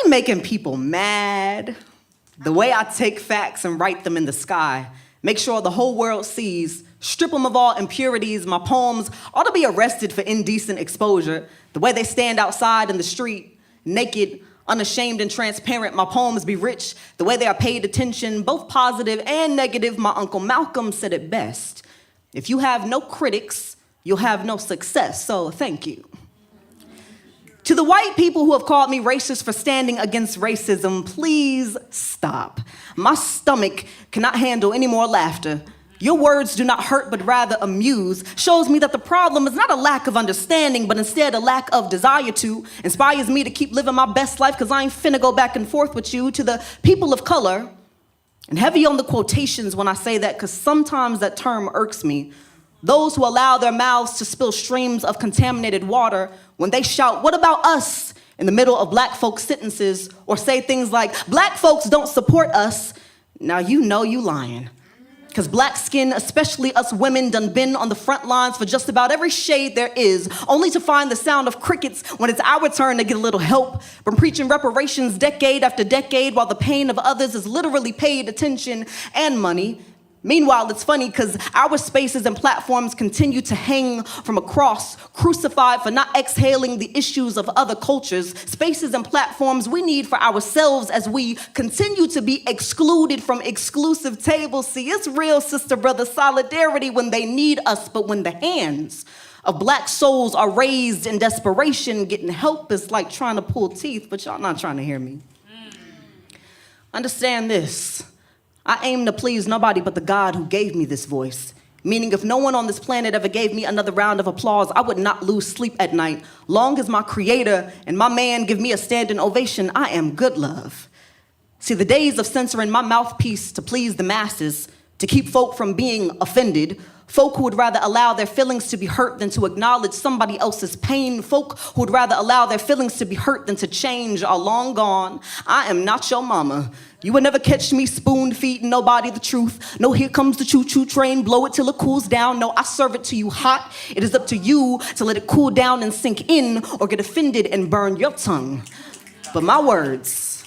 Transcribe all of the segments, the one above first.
been making people mad. The way I take facts and write them in the sky, make sure the whole world sees, strip them of all impurities. My poems ought to be arrested for indecent exposure. The way they stand outside in the street, naked, unashamed and transparent, my poems be rich. The way they are paid attention, both positive and negative. My Uncle Malcolm said it best. If you have no critics, you'll have no success, so thank you. To the white people who have called me racist for standing against racism, please stop. My stomach cannot handle any more laughter. Your words do not hurt, but rather amuse. Shows me that the problem is not a lack of understanding, but instead a lack of desire to. Inspires me to keep living my best life, because I ain't finna go back and forth with you. To the people of color, and heavy on the quotations when I say that, because sometimes that term irks me. Those who allow their mouths to spill streams of contaminated water when they shout, "What about us?" in the middle of black folks' sentences, or say things like, "Black folks don't support us." Now you know you lying. Because black skin, especially us women, done been on the front lines for just about every shade there is, only to find the sound of crickets when it's our turn to get a little help. From preaching reparations decade after decade while the pain of others is literally paid attention and money. Meanwhile, it's funny because our spaces and platforms continue to hang from a cross, crucified for not exhaling the issues of other cultures. Spaces and platforms we need for ourselves as we continue to be excluded from exclusive tables. See, it's real sister brother solidarity when they need us, but when the hands of black souls are raised in desperation, getting help is like trying to pull teeth, but y'all not trying to hear me. Understand this. I aim to please nobody but the God who gave me this voice. Meaning if no one on this planet ever gave me another round of applause, I would not lose sleep at night. Long as my creator and my man give me a standing ovation, I am good love. See, the days of censoring my mouthpiece to please the masses, to keep folk from being offended, folk who would rather allow their feelings to be hurt than to acknowledge somebody else's pain, folk who would rather allow their feelings to be hurt than to change are long gone. I am not your mama. You would never catch me spoon-feeding nobody the truth. No, here comes the choo-choo train, blow it till it cools down. No, I serve it to you hot. It is up to you to let it cool down and sink in or get offended and burn your tongue. But my words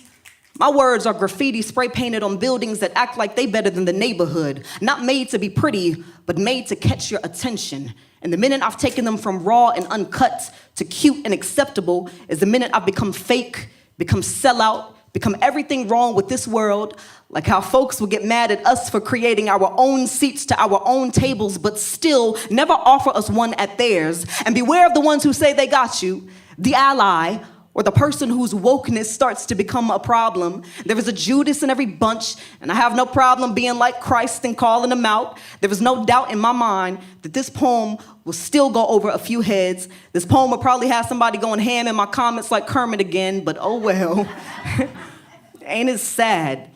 are graffiti spray painted on buildings that act like they better than the neighborhood. Not made to be pretty, but made to catch your attention. And the minute I've taken them from raw and uncut to cute and acceptable is the minute I've become fake, become sellout, become everything wrong with this world, like how folks will get mad at us for creating our own seats to our own tables, but still never offer us one at theirs. And beware of the ones who say they got you, the ally, or the person whose wokeness starts to become a problem. There is a Judas in every bunch, and I have no problem being like Christ and calling them out. There is no doubt in my mind that this poem will still go over a few heads. This poem will probably have somebody going ham in my comments like Kermit again, but oh well. Ain't it sad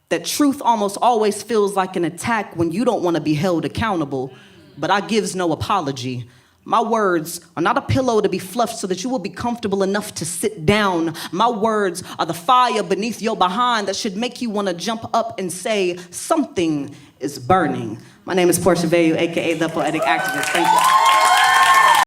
that truth almost always feels like an attack when you don't want to be held accountable, but I gives no apology. My words are not a pillow to be fluffed so that you will be comfortable enough to sit down. My words are the fire beneath your behind that should make you want to jump up and say, something is burning. My name is Porsche Veu, aka the Poetic Activist. Thank you.